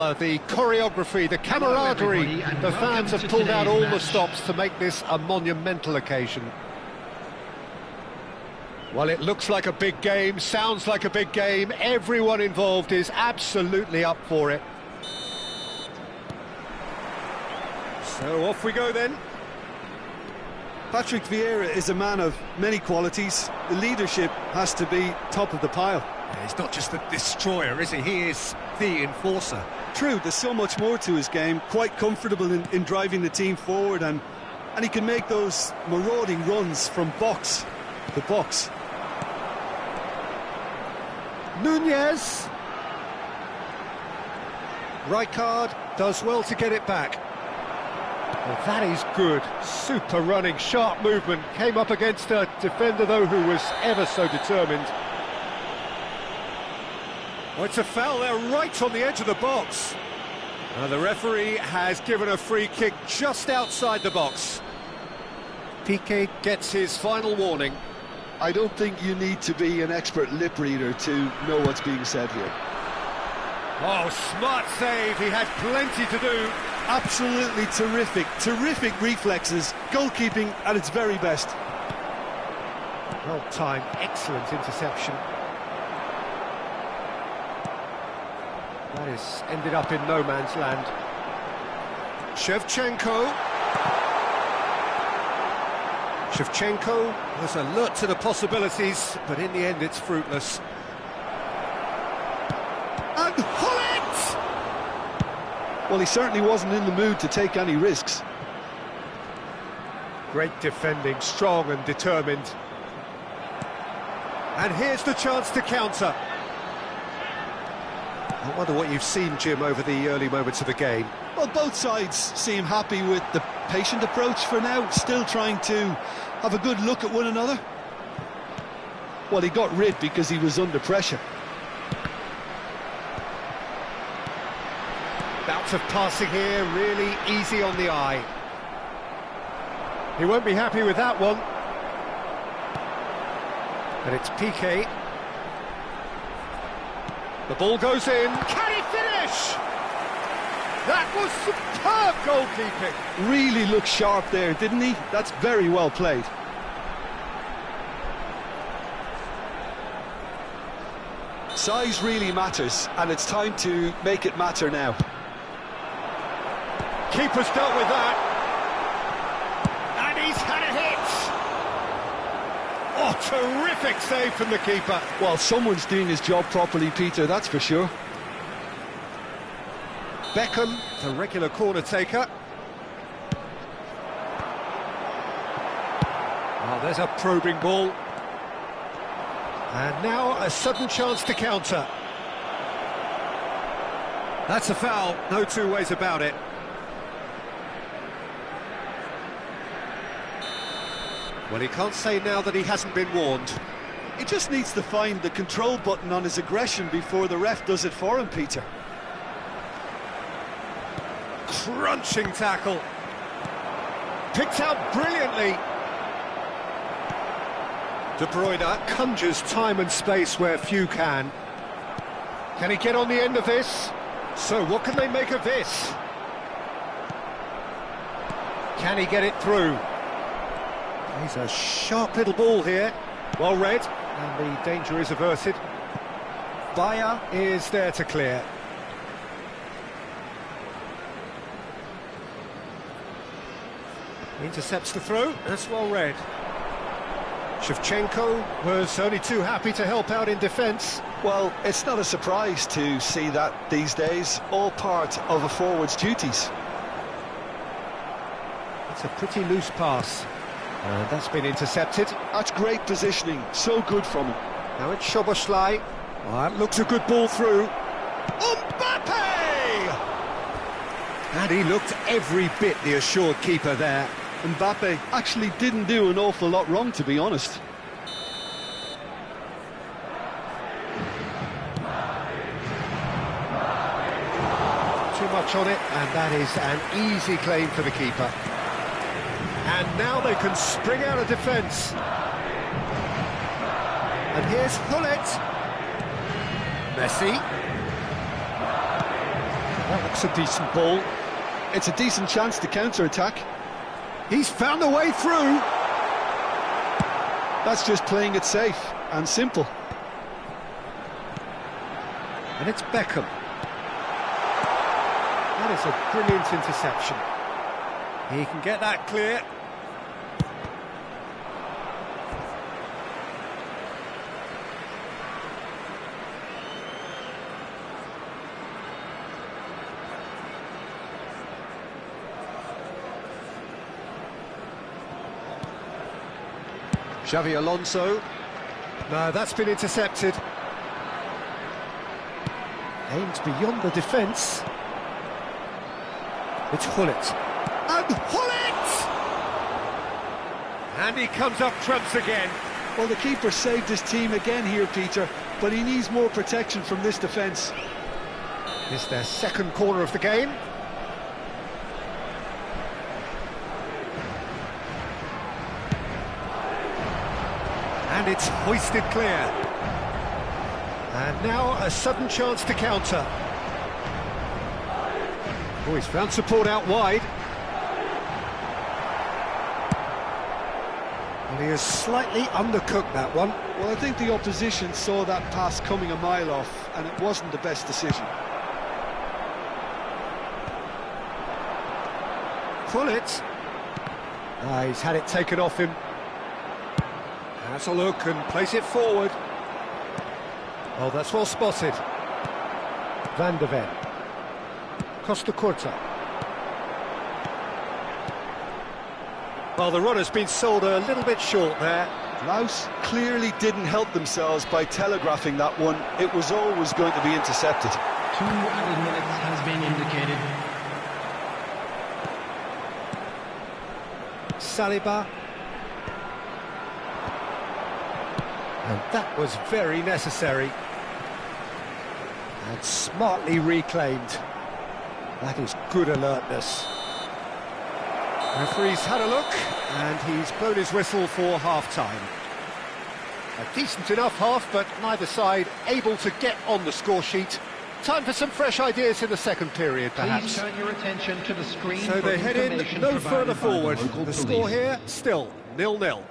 The choreography, the camaraderie, the fans have pulled out all the stops to make this a monumental occasion. Well, it looks like a big game, sounds like a big game. Everyone involved is absolutely up for it. So off we go then. Patrick Vieira is a man of many qualities. The leadership has to be top of the pile. Yeah, he's not just a destroyer, is he? He is the enforcer. True, there's so much more to his game. Quite comfortable in driving the team forward, and he can make those marauding runs from box to box. Nunez. Rijkaard does well to get it back. Well, that is good. Super running, sharp movement. Came up against a defender, though, who was ever so determined. Oh, it's a foul there, right on the edge of the box. The referee has given a free kick just outside the box. Piqué gets his final warning. I don't think you need to be an expert lip reader to know what's being said here. Oh, smart save. He had plenty to do. Absolutely terrific reflexes. Goalkeeping at its very best. Well timed, excellent interception. That has ended up in no man's land. Shevchenko was alert to the possibilities, but in the end it's fruitless. And Hullet! Well, he certainly wasn't in the mood to take any risks. Great defending, strong and determined. And here's the chance to counter. I wonder what you've seen, Jim, over the early moments of the game. Well, both sides seem happy with the patient approach for now, still trying to have a good look at one another. Well, he got rid because he was under pressure. Bouts of passing here, really easy on the eye. He won't be happy with that one. And it's Piqué. The ball goes in. Can he finish? That was superb goalkeeping. Really looked sharp there, didn't he? That's very well played. Size really matters, and it's time to make it matter now. Keeper's dealt with that. And he's had a hit. Oh, terrific save from the keeper. Well, someone's doing his job properly, Peter, that's for sure. Beckham, the regular corner taker. Oh, there's a probing ball. And now a sudden chance to counter. That's a foul, no two ways about it. Well, he can't say now that he hasn't been warned. He just needs to find the control button on his aggression before the ref does it for him, Peter. Crunching tackle. Picked out brilliantly. De Bruyne conjures time and space where few can. Can he get on the end of this? So what can they make of this? Can he get it through? He's a sharp little ball here. Well read, and the danger is averted. Bayer is there to clear. Intercepts the throw, that's well read. Shevchenko was only too happy to help out in defence. Well, it's not a surprise to see that these days, all part of a forward's duties. It's a pretty loose pass. And that's been intercepted. That's great positioning, so good from him. Now it's Szoboszlai. Well, that looks a good ball through. Mbappe! And he looked every bit the assured keeper there. Mbappe actually didn't do an awful lot wrong, to be honest. Too much on it, and that is an easy claim for the keeper. And now they can spring out of defence. And here's Hullet. Messi. That looks a decent ball. It's a decent chance to counter-attack. He's found a way through. That's just playing it safe and simple. And it's Beckham. That is a brilliant interception. He can get that clear. Xavi Alonso. No, that's been intercepted. Aims beyond the defence. It's Hullet. And Hullet! And he comes up trumps again. Well, the keeper saved his team again here, Peter, but he needs more protection from this defence. It's their second corner of the game. And it's hoisted clear. And now a sudden chance to counter. Oh, he's found support out wide. Well, he has slightly undercooked that one. Well, I think the opposition saw that pass coming a mile off, and it wasn't the best decision. Pull it. He's had it taken off him. Has a look and plays it forward. Oh, that's well spotted. Van de Ven. Costa Curta. Well, the runner's been sold a little bit short there. Laos clearly didn't help themselves by telegraphing that one. It was always going to be intercepted. 2 added minutes has been indicated. Saliba. And that was very necessary. And smartly reclaimed. That is good alertness. Referee's had a look, and he's blown his whistle for half-time. A decent enough half, but neither side able to get on the score sheet. Time for some fresh ideas in the second period, perhaps. Please turn your attention to the screen. So they head in no further forward. The score here, still 0-0.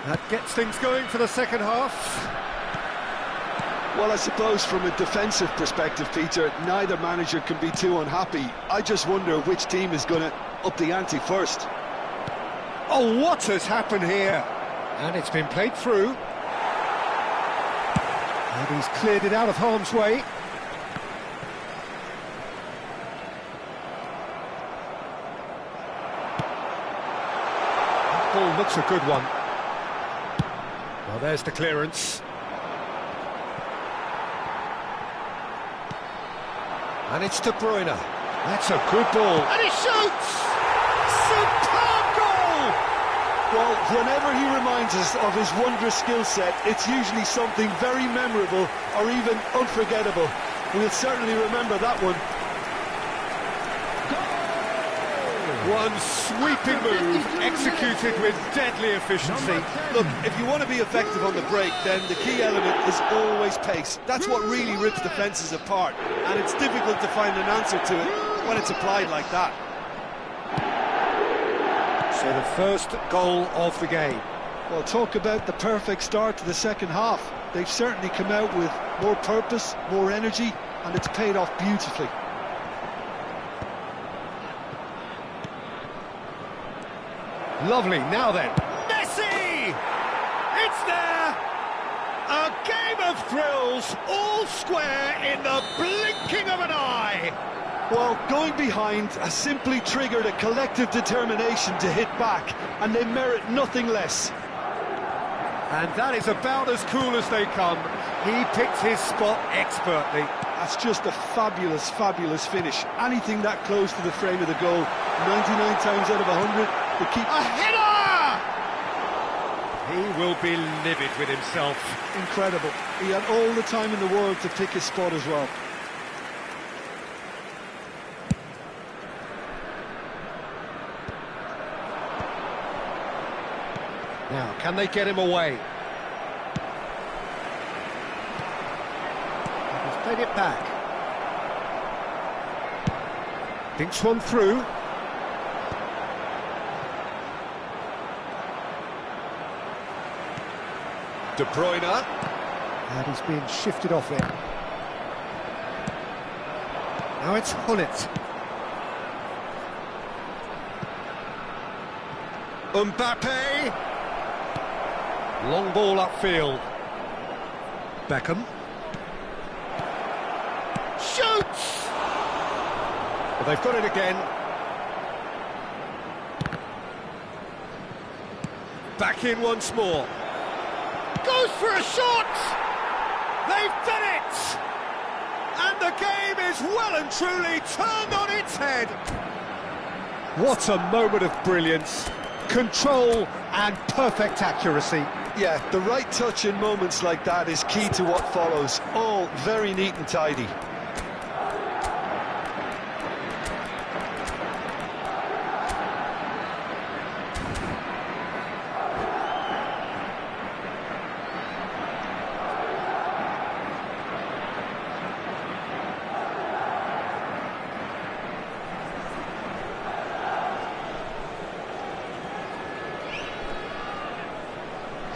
That gets things going for the second half. Well, I suppose from a defensive perspective, Peter, neither manager can be too unhappy. I just wonder which team is going to up the ante first. Oh, what has happened here? And it's been played through. And he's cleared it out of harm's way. That ball looks a good one. Well, there's the clearance. And it's De Bruyne. That's a good ball. And he shoots! Superb goal! Well, whenever he reminds us of his wondrous skill set, it's usually something very memorable or even unforgettable. We'll certainly remember that one. One sweeping move, executed with deadly efficiency. Look, if you want to be effective on the break, then the key element is always pace. That's what really rips defences apart, and it's difficult to find an answer to it when it's applied like that. So the first goal of the game. Well, talk about the perfect start to the second half. They've certainly come out with more purpose, more energy, and it's paid off beautifully. Lovely, now then, Messi! square in the blinking of an eye. Well, going behind has simply triggered a collective determination to hit back, and they merit nothing less. And that is about as cool as they come. He picked his spot expertly. That's just a fabulous, fabulous finish. Anything that close to the frame of the goal, 99 times out of 100, the keeper... A header! He will be livid with himself. Incredible. He had all the time in the world to pick his spot as well. Now, can they get him away? He's played it back. Dinks one through. De Bruyne. And he's being shifted off it. Now it's Hullet. Mbappe. Long ball upfield. Beckham. Shoots! Well, they've got it again. Back in once more. Goes for a shot! They've done it! And the game is well and truly turned on its head. What a moment of brilliance. Control and perfect accuracy. Yeah, the right touch in moments like that is key to what follows. All very neat and tidy.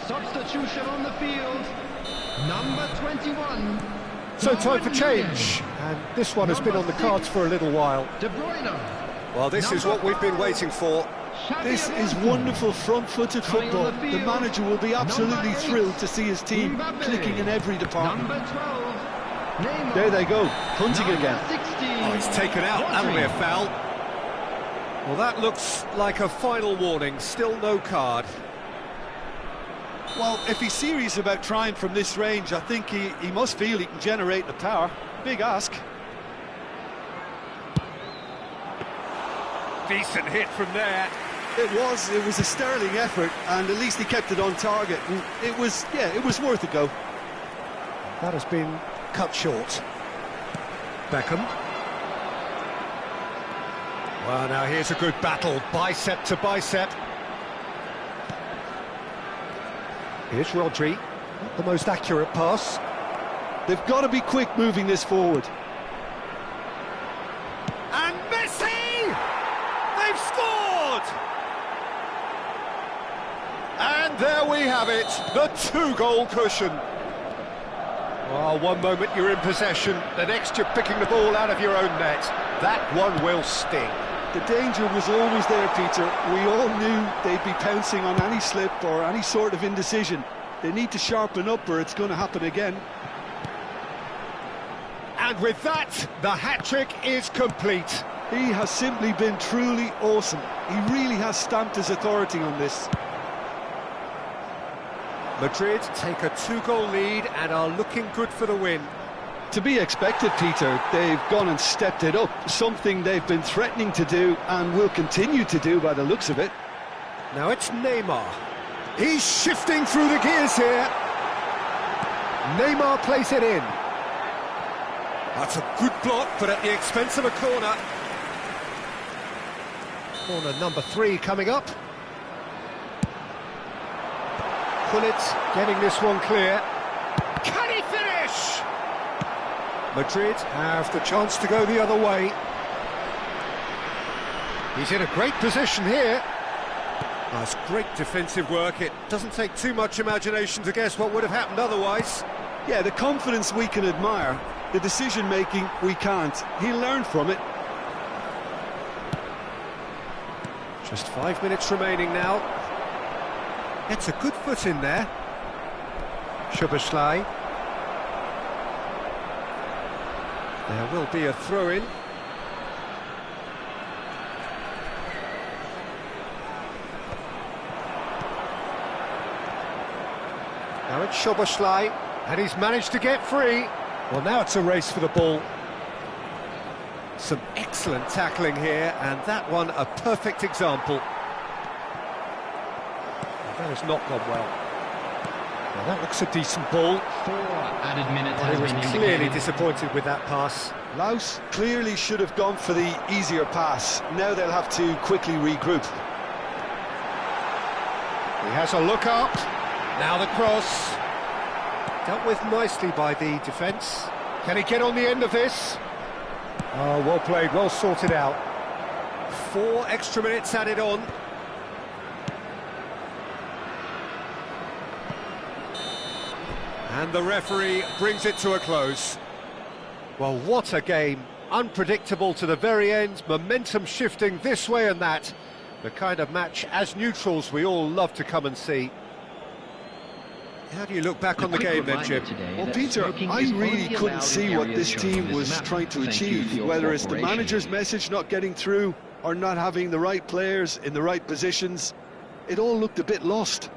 Substitution on the field, number 21. So time for change, and this one has been on the cards for a little while. De Bruyne. Well, this is what we've been waiting for. This is wonderful front-footed football. The manager will be absolutely thrilled to see his team clicking in every department. Number 12. Neymar. There they go, hunting again. 16. Oh, he's taken out, that'll be a foul. Well, that looks like a final warning, still no card. Well, if he's serious about trying from this range, I think he must feel he can generate the power. Big ask. Decent hit from there. It was a sterling effort, and at least he kept it on target. And it was worth a go. That has been cut short. Beckham. Well, now here's a good battle, bicep to bicep. Here's Rodri, not the most accurate pass. They've got to be quick moving this forward. And Messi! They've scored! And there we have it, the two-goal cushion. Well, one moment you're in possession, the next you're picking the ball out of your own net. That one will sting. The danger was always there, Peter. We all knew they'd be pouncing on any slip or any sort of indecision. They need to sharpen up or it's going to happen again. And with that, the hat-trick is complete. He has simply been truly awesome. He really has stamped his authority on this. Madrid take a two-goal lead and are looking good for the win. To be expected, Peter. They've gone and stepped it up, something they've been threatening to do and will continue to do by the looks of it. Now it's Neymar. He's shifting through the gears here. Neymar plays it in. That's a good block, but at the expense of a corner. Corner number 3 coming up. Hullet getting this one clear. Can he finish? Madrid have the chance to go the other way. He's in a great position here. That's great defensive work. It doesn't take too much imagination to guess what would have happened otherwise. Yeah, the confidence we can admire, the decision-making we can't. He'll learn from it. Just 5 minutes remaining now. Gets a good foot in there. Szoboszlai. There will be a throw-in. Now it's Szoboszlai, and he's managed to get free. Well, now it's a race for the ball. Some excellent tackling here, and that one a perfect example. That has not gone well. Now that looks a decent ball. 4 added minutes Well, has he was been clearly indicated. disappointed with that pass. Laos clearly should have gone for the easier pass. Now they'll have to quickly regroup. He has a look up. Now the cross. Dealt with nicely by the defence. Can he get on the end of this? Oh, well played, well sorted out. 4 extra minutes added on. And the referee brings it to a close. Well, what a game. Unpredictable to the very end, momentum shifting this way and that. The kind of match, as neutrals, we all love to come and see. How do you look back on the game then, Jim? Well, Peter, I really couldn't see what this team was trying to achieve, whether it's the manager's message not getting through or not having the right players in the right positions. It all looked a bit lost.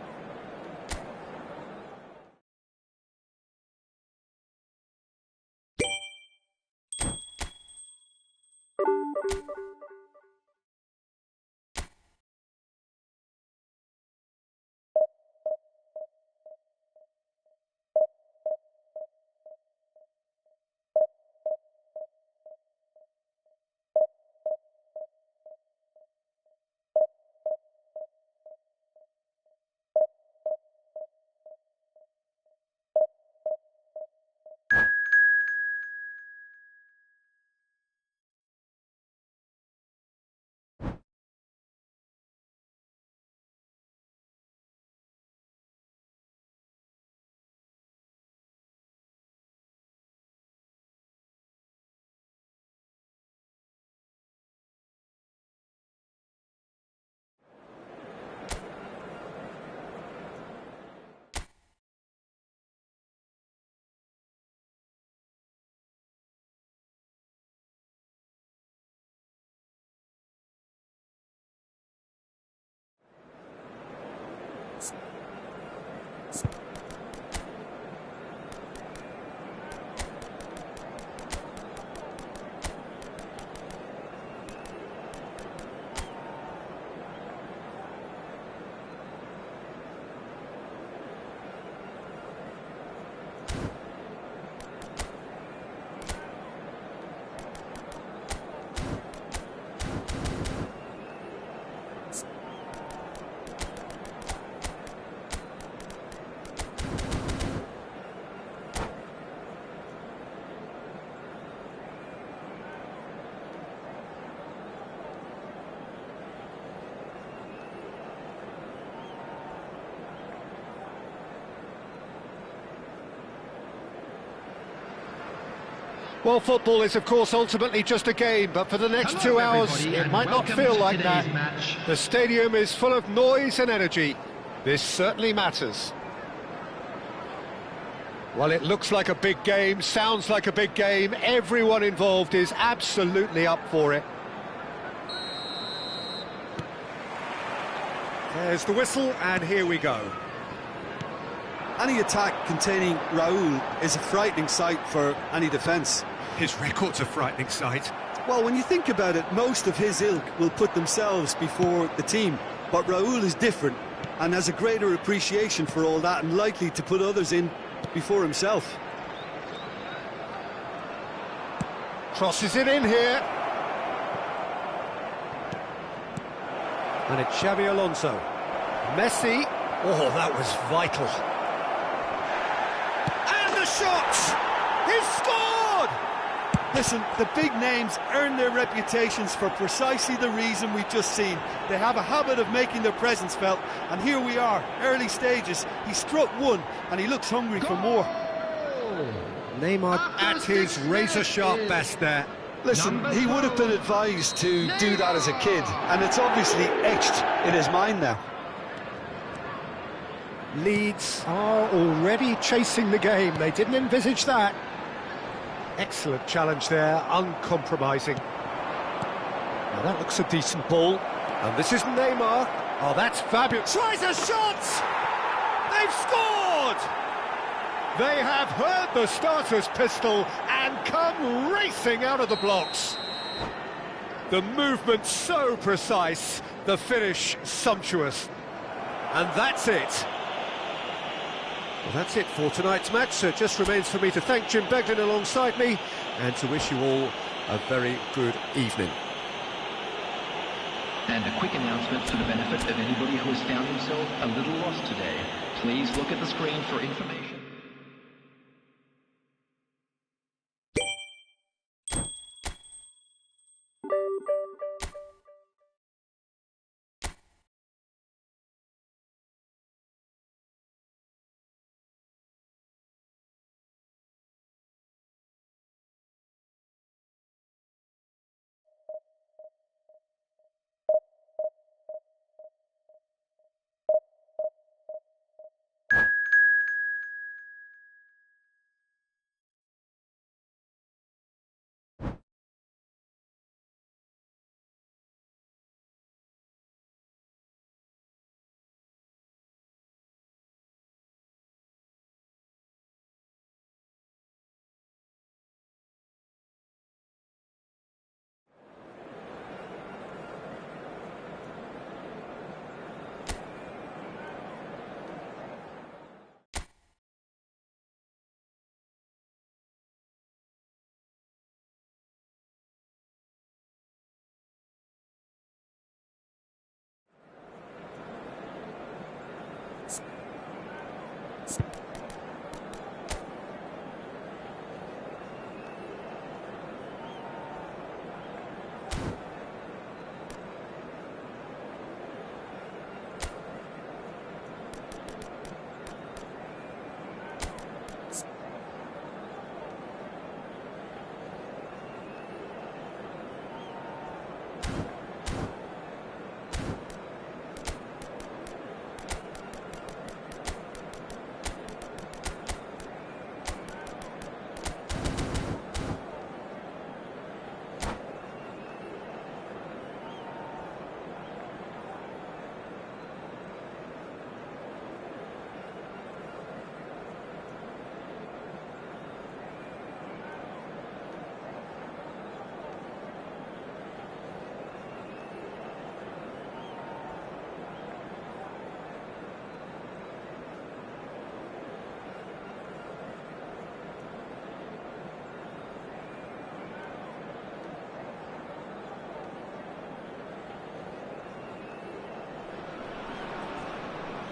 Well, football is, of course, ultimately just a game, but for the next Hello, 2 hours, everybody, it and might not welcome feel to like today's that. match. The stadium is full of noise and energy. This certainly matters. Well, it looks like a big game, sounds like a big game. Everyone involved is absolutely up for it. There's the whistle, and here we go. Any attack containing Raul is a frightening sight for any defence. His record's a frightening sight. Well, when you think about it, most of his ilk will put themselves before the team. But Raul is different and has a greater appreciation for all that and likely to put others in before himself. Crosses it in here. And it's Xabi Alonso. Messi. Oh, that was vital. And the shot! He's scored! Listen, the big names earn their reputations for precisely the reason we've just seen. They have a habit of making their presence felt, and here we are, early stages. He struck one, and he looks hungry for more. Neymar at his razor-sharp best there. Listen, he would have been advised to do that as a kid, and it's obviously etched in his mind now. Leeds are already chasing the game. They didn't envisage that. Excellent challenge there, uncompromising. Now that looks a decent ball. And this is Neymar. Oh, that's fabulous. Tries a shot! They've scored! They have heard the starter's pistol and come racing out of the blocks. The movement so precise, the finish sumptuous. And that's it. Well, that's it for tonight's match. So it just remains for me to thank Jim Beglin alongside me and to wish you all a very good evening. And a quick announcement for the benefit of anybody who has found himself a little lost today. Please look at the screen for information.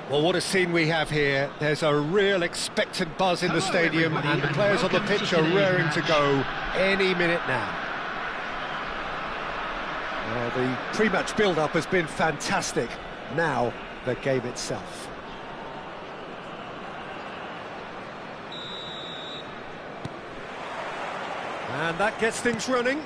Well, what a scene we have here. There's a real expectant buzz in the stadium and the players on the pitch are raring to go any minute now. Well, the pre-match build-up has been fantastic. Now, the game itself. And that gets things running.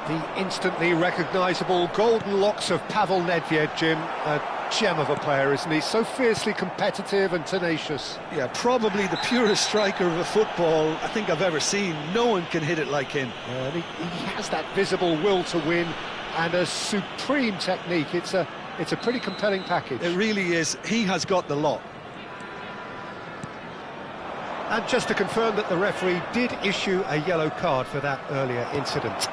The instantly recognisable golden locks of Pavel Nedved, Jim. A gem of a player, isn't he? So fiercely competitive and tenacious. Yeah, probably the purest striker of a football I think I've ever seen. No one can hit it like him. And he has that visible will to win and a supreme technique. It's a pretty compelling package. It really is. He has got the lot. And just to confirm that the referee did issue a yellow card for that earlier incident.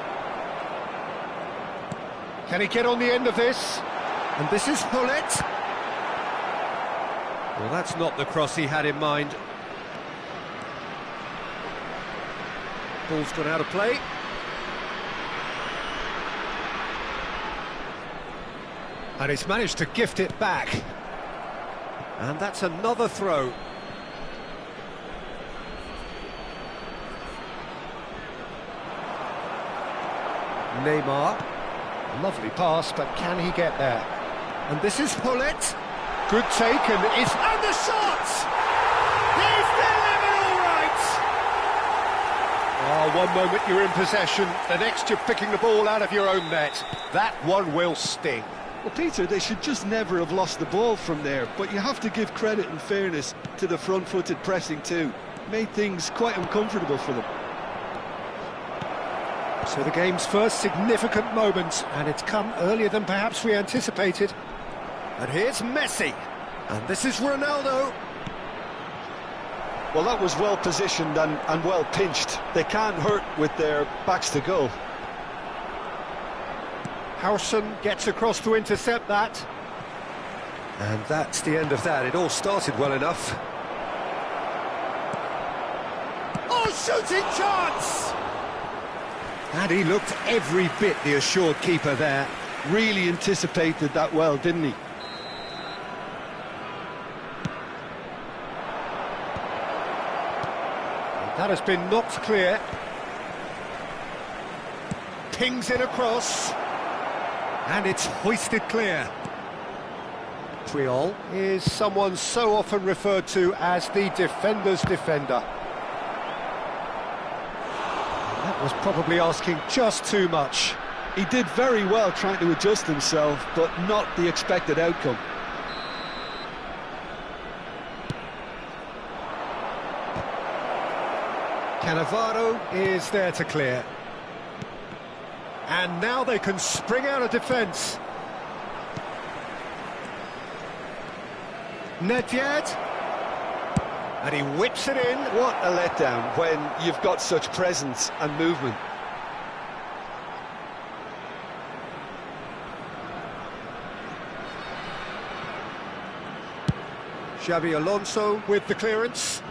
Can he get on the end of this? And this is Hullet. Well, that's not the cross he had in mind. Ball's gone out of play. And he's managed to gift it back. And that's another throw. Neymar. Lovely pass, but can he get there? And this is Hullet. Good take, and the shot! He's delivered all right! Oh, one moment you're in possession, the next you're picking the ball out of your own net. That one will sting. Well, Peter, they should just never have lost the ball from there, but you have to give credit and fairness to the front-footed pressing too. Made things quite uncomfortable for them. So the game's first significant moment, and it's come earlier than perhaps we anticipated. And here's Messi, and this is Ronaldo. Well, that was well positioned and well pinched. They can't hurt with their backs to goal. Howson gets across to intercept that. And that's the end of that. It all started well enough. Oh, shooting chance! And he looked every bit the assured keeper there. Really anticipated that well, didn't he? That has been knocked clear. Pings it across. And it's hoisted clear. Triol is someone so often referred to as the defender's defender. That was probably asking just too much. He did very well trying to adjust himself, but not the expected outcome. Cannavaro is there to clear. And now they can spring out of defence. Nedved. And he whips it in. What a letdown when you've got such presence and movement. Xabi Alonso with the clearance.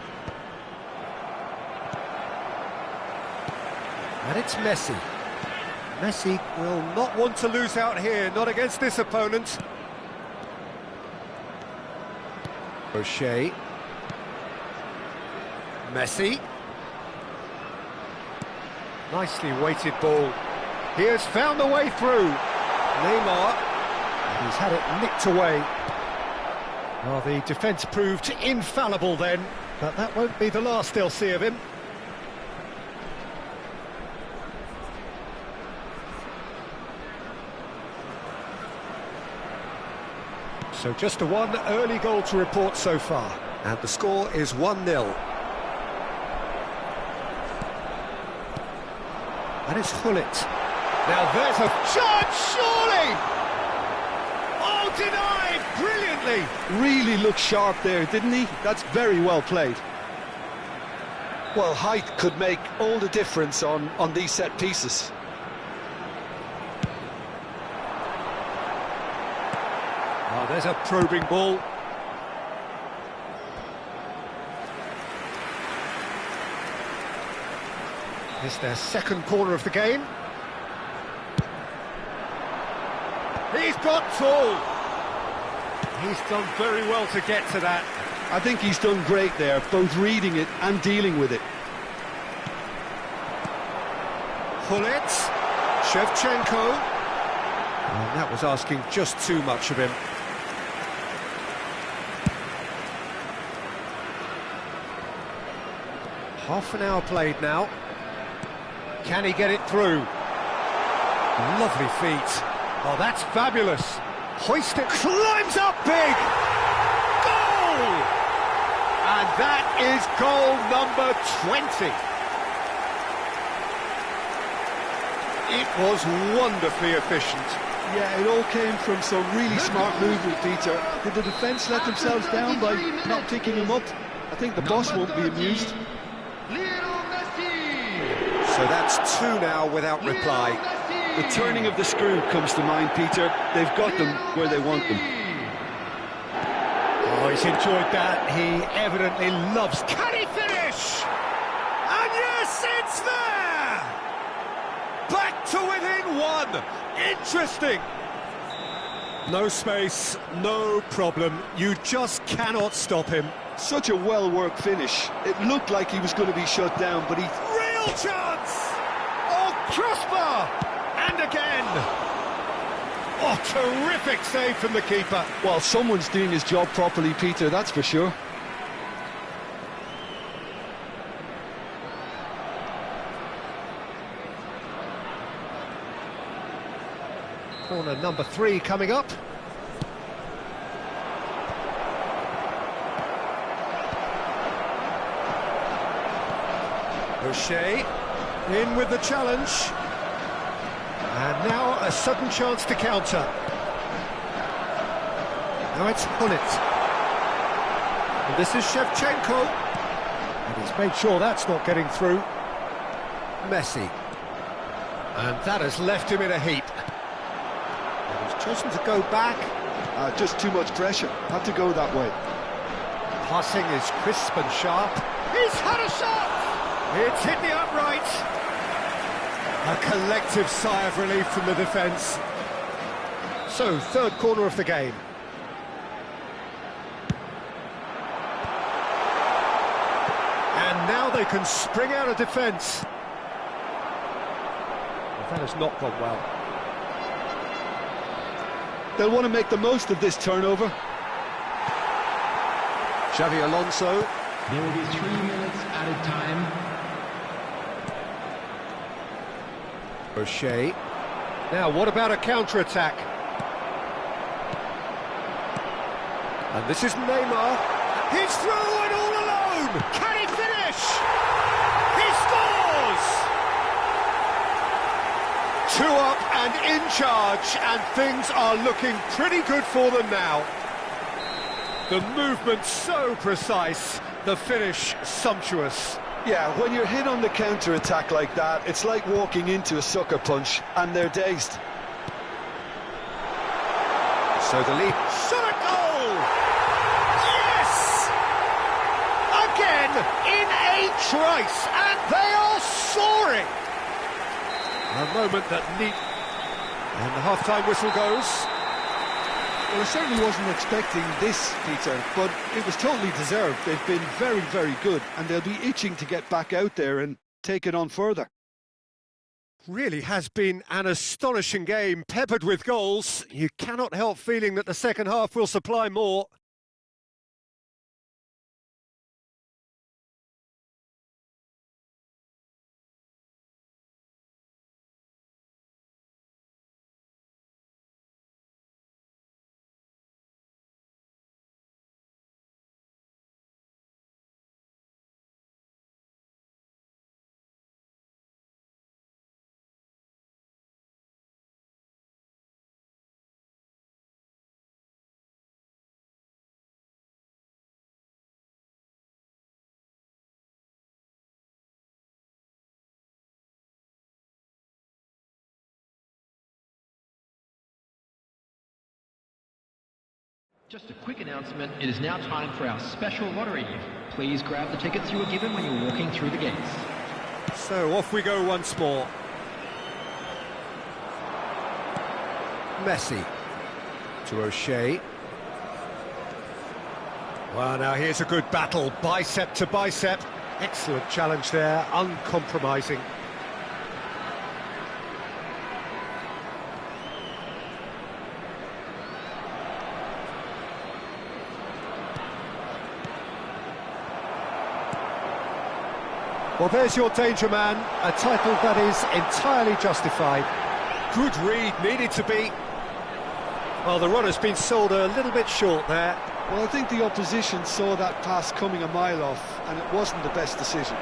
And it's Messi. Messi will not want to lose out here, not against this opponent. O'Shea. Messi. Nicely weighted ball. He has found the way through. Neymar. And he's had it nicked away. Well, the defence proved infallible then, but that won't be the last they'll see of him. So just a one early goal to report so far, and the score is 1-0. And it's Hullet. Now there's a chance, surely! Oh, denied brilliantly! Really looked sharp there, didn't he? That's very well played. Well, height could make all the difference on these set pieces. Oh, there's a probing ball. It's their second corner of the game. He's got tall. He's done very well to get to that. I think he's done great there, both reading it and dealing with it. Hullet, Shevchenko. And that was asking just too much of him. Half an hour played now. Can he get it through? Lovely feet. Oh, that's fabulous. Hoisted, climbs up big! Goal! And that is goal number 20. It was wonderfully efficient. Yeah, it all came from some really smart movement, Peter. Did the defence let themselves down by not picking him up? I think the boss won't be amused. So that's two now without reply. The turning of the screw comes to mind, Peter. They've got them where they want them. Oh, he's enjoyed that. He evidently loves... Can he finish? And yes, it's there! Back to within one. Interesting. No space, no problem. You just cannot stop him. Such a well-worked finish. It looked like he was going to be shut down, but he... Real chance! Oh, crossbar! And again! Oh, terrific save from the keeper. Well, someone's doing his job properly, Peter, that's for sure. Corner number 3 coming up. O'Shea in with the challenge. a sudden chance to counter. Now it's Hunnit. And this is Shevchenko. And he's made sure that's not getting through. Messi. And that has left him in a heap. And he's chosen to go back. Just too much pressure. Had to go that way. Passing is crisp and sharp. He's had a shot! It's hit the upright. A collective sigh of relief from the defence. So, third corner of the game. And now they can spring out of defence. That has not gone well. They'll want to make the most of this turnover. Xavi Alonso. There will be 3 minutes added time. O'Shea. Now, what about a counter-attack? And this is Neymar. He's through and all alone! Can he finish? He scores! 2 up and in charge, and things are looking pretty good for them now. The movement so precise, the finish sumptuous. Yeah, when you're hit on the counter-attack like that, it's like walking into a sucker punch, and they're dazed. So the lead shot at goal! Yes! Again, in a trice, and they are soaring! A moment that need... And the half-time whistle goes. Well, I certainly wasn't expecting this, Peter, but it was totally deserved. They've been very, very good, and they'll be itching to get back out there and take it on further. Really has been an astonishing game, peppered with goals. You cannot help feeling that the second half will supply more. Just a quick announcement, it is now time for our special lottery. Please grab the tickets you were given when you were walking through the gates. So off we go once more. Messi to O'Shea. Well, now here's a good battle, bicep to bicep. Excellent challenge there, uncompromising. Well, there's your danger man, a title that is entirely justified. Good read, needed to be. Well, the run has been sold a little bit short there. Well, I think the opposition saw that pass coming a mile off, and it wasn't the best decision.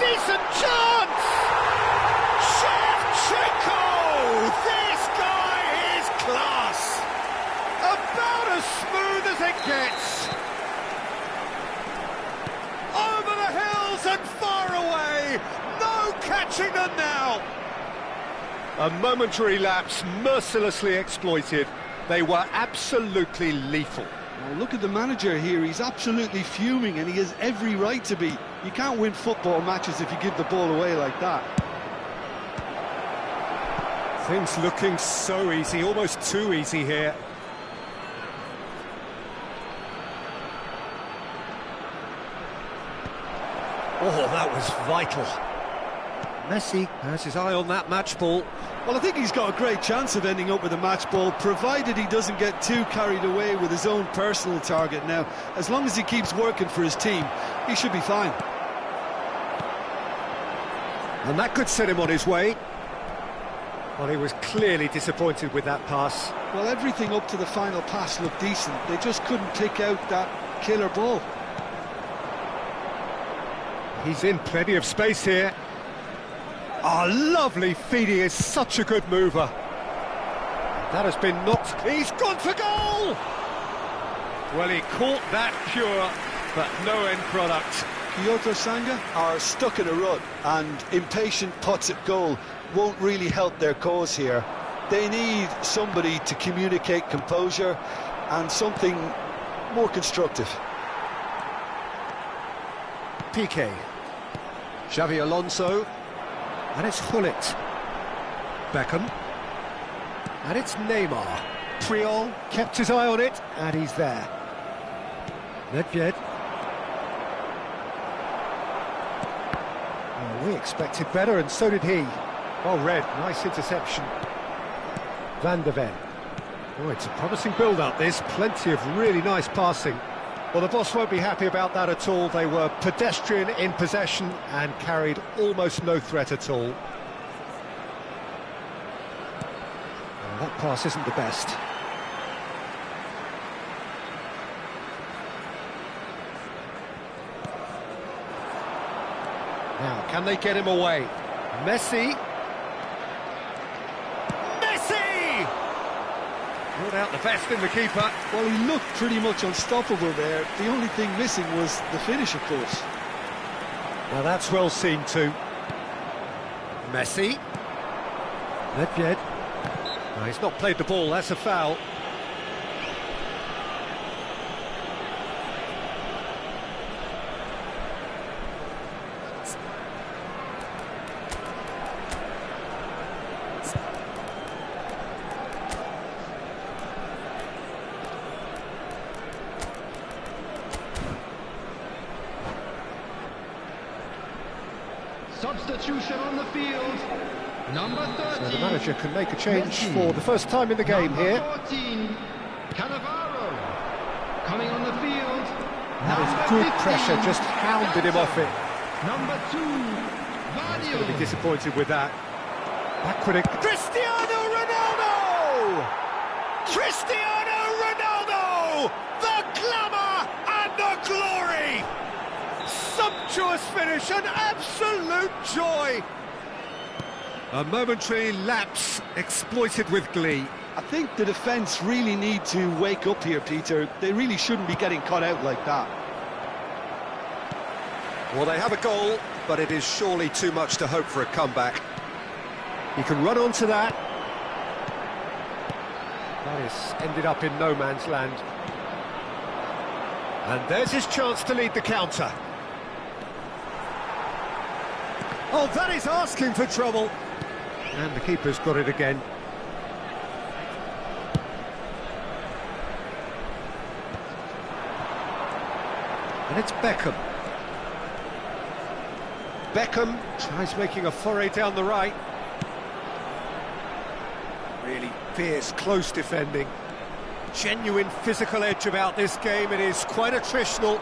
Decent chance! Shevchenko! This guy is class! About as smooth as it gets. Over the hills and far away. No catching them now. A momentary lapse mercilessly exploited. They were absolutely lethal. Well, look at the manager here. He's absolutely fuming, and he has every right to be. You can't win football matches if you give the ball away like that. Things looking so easy, almost too easy here. Oh, that was vital. Messi has his eye on that match ball. Well, I think he's got a great chance of ending up with a match ball, provided he doesn't get too carried away with his own personal target now. As long as he keeps working for his team, he should be fine. And that could set him on his way. Well, he was clearly disappointed with that pass. Well, everything up to the final pass looked decent. They just couldn't pick out that killer ball. He's in plenty of space here. Oh, lovely feed. He is such a good mover. That has been knocked. He's gone for goal! Well, he caught that pure, but no end product. Kyoto Sanga are stuck in a rut, and impatient putts at goal won't really help their cause here. They need somebody to communicate composure and something more constructive. Piqué. Xavi Alonso. And it's Hullet. Beckham. And it's Neymar. Priol kept his eye on it, and he's there. Nedved. Oh, we expected better, and so did he. Well read, nice interception. Van der Ven. Oh, it's a promising build-up, this. Plenty of really nice passing. Well, the boss won't be happy about that at all. They were pedestrian in possession and carried almost no threat at all. Well, that pass isn't the best. Now, can they get him away? Messi. Messi! Brought out the best in the keeper. Well, he looked pretty much unstoppable there. The only thing missing was the finish, of course. Now that's well seen too. Messi. Nedved. No, he's not played the ball, that's a foul. Substitution on the field. Number 13. So the manager can make a change for the first time in the game here. 14, Cannavaro. Coming on the field. That is good pressure, just hounded him off it. Number 2, He's going to be Vadio. disappointed with that. Backward it. Cristiano Ronaldo! Cristiano Ronaldo! The glamour and the glory! Sumptuous finish, an absolute joy! A momentary lapse exploited with glee. I think the defence really need to wake up here, Peter. They really shouldn't be getting caught out like that. Well, they have a goal, but it is surely too much to hope for a comeback. He can run onto that. That is ended up in no man's land. And there's his chance to lead the counter. Oh, that is asking for trouble. And the keeper's got it again. And it's Beckham. Beckham tries making a foray down the right. Really fierce, close defending. Genuine physical edge about this game. It is quite attritional.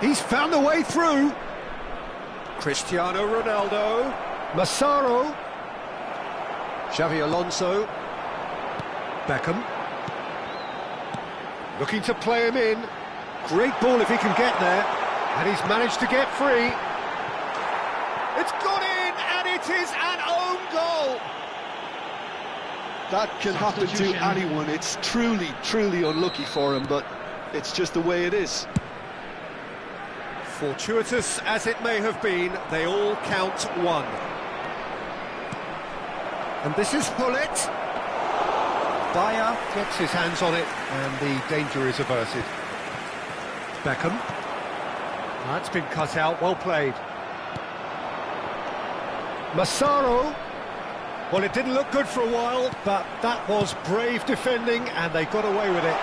He's found a way through. Cristiano Ronaldo. Massaro. Xavi Alonso. Beckham. Looking to play him in. Great ball if he can get there. And he's managed to get free. It's gone in, and it is an own goal. That can happen to anyone. It's truly, truly unlucky for him, but it's just the way it is. Fortuitous as it may have been, they all count one. And this is Hullet. Bayer gets his hands on it, and the danger is averted. Beckham. That's been cut out, well played. Massaro. Well, it didn't look good for a while, but that was brave defending, and they got away with it.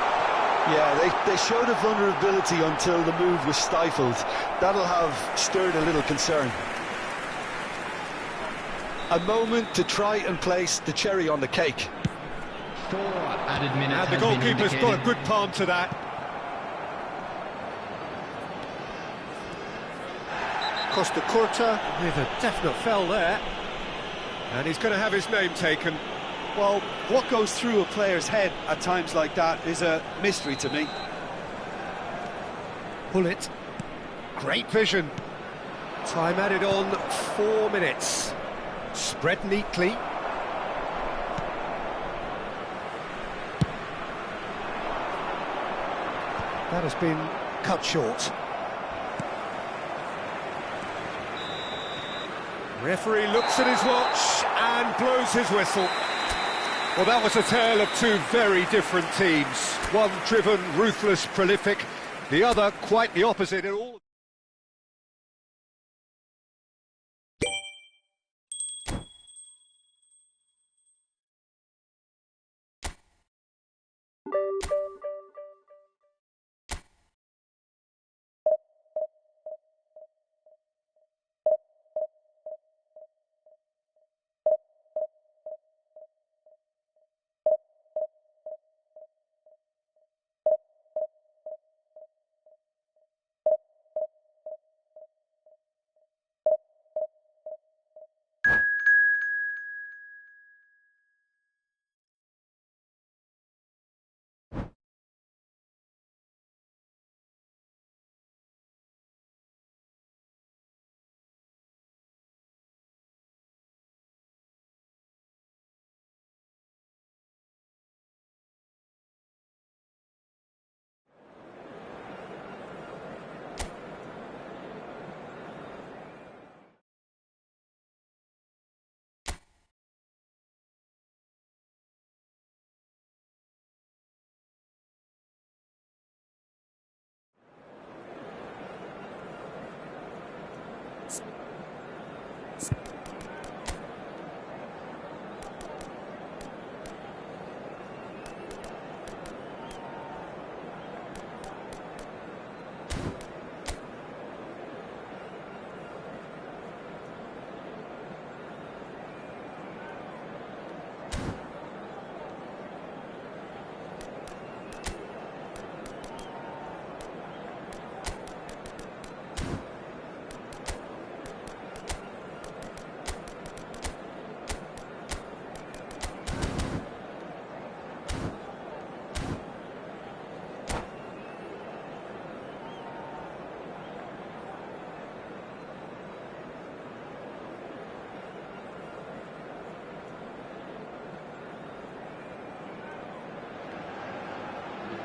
Yeah, they showed a vulnerability until the move was stifled. That'll have stirred a little concern. A moment to try and place the cherry on the cake. 4 added minutes. And the goalkeeper's got a good palm to that. Costa Curta with a definite foul there. And he's going to have his name taken. Well, what goes through a player's head at times like that is a mystery to me. Pull it. Great vision. Time added on 4 minutes. Spread neatly. That has been cut short. Referee looks at his watch and blows his whistle. Well, that was a tale of two very different teams. One driven, ruthless, prolific. The other quite the opposite in all.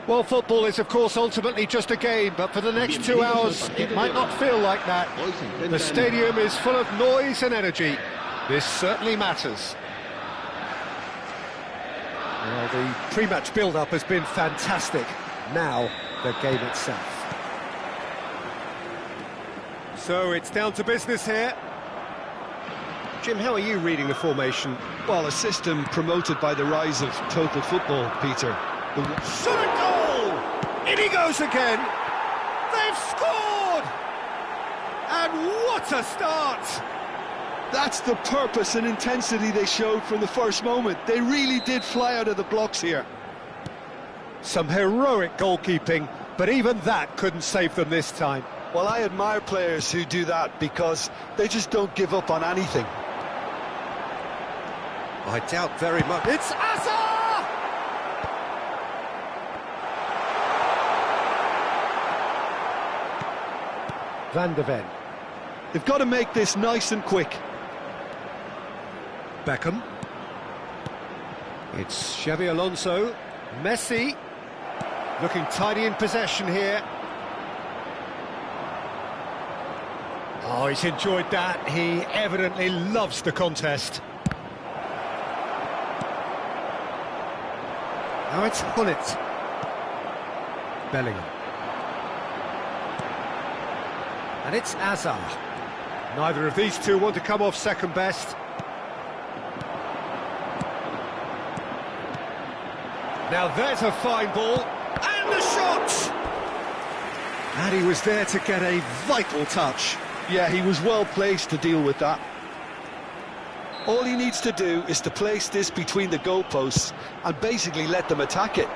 Well, football is, of course, ultimately just a game, but for the next 2 hours, it might not feel like that. The stadium is full of noise and energy. This certainly matters. Well, the pre-match build-up has been fantastic. Now, the game itself. So, it's down to business here. Jim, how are you reading the formation? Well, a system promoted by the rise of total football, Peter. Shot a goal! In he goes again! They've scored! And what a start! That's the purpose and intensity they showed from the first moment. They really did fly out of the blocks here. Some heroic goalkeeping, but even that couldn't save them this time. Well, I admire players who do that because they just don't give up on anything. I doubt very much. It's Asa! Van de Ven. They've got to make this nice and quick. Beckham. It's Xabi Alonso. Messi. Looking tidy in possession here. Oh, he's enjoyed that. He evidently loves the contest. Now it's Hullet. Bellingham. And it's Azar. Neither of these two want to come off second best. Now there's a fine ball. And the shot! And he was there to get a vital touch. Yeah, he was well placed to deal with that. All he needs to do is to place this between the goalposts and basically let them attack it.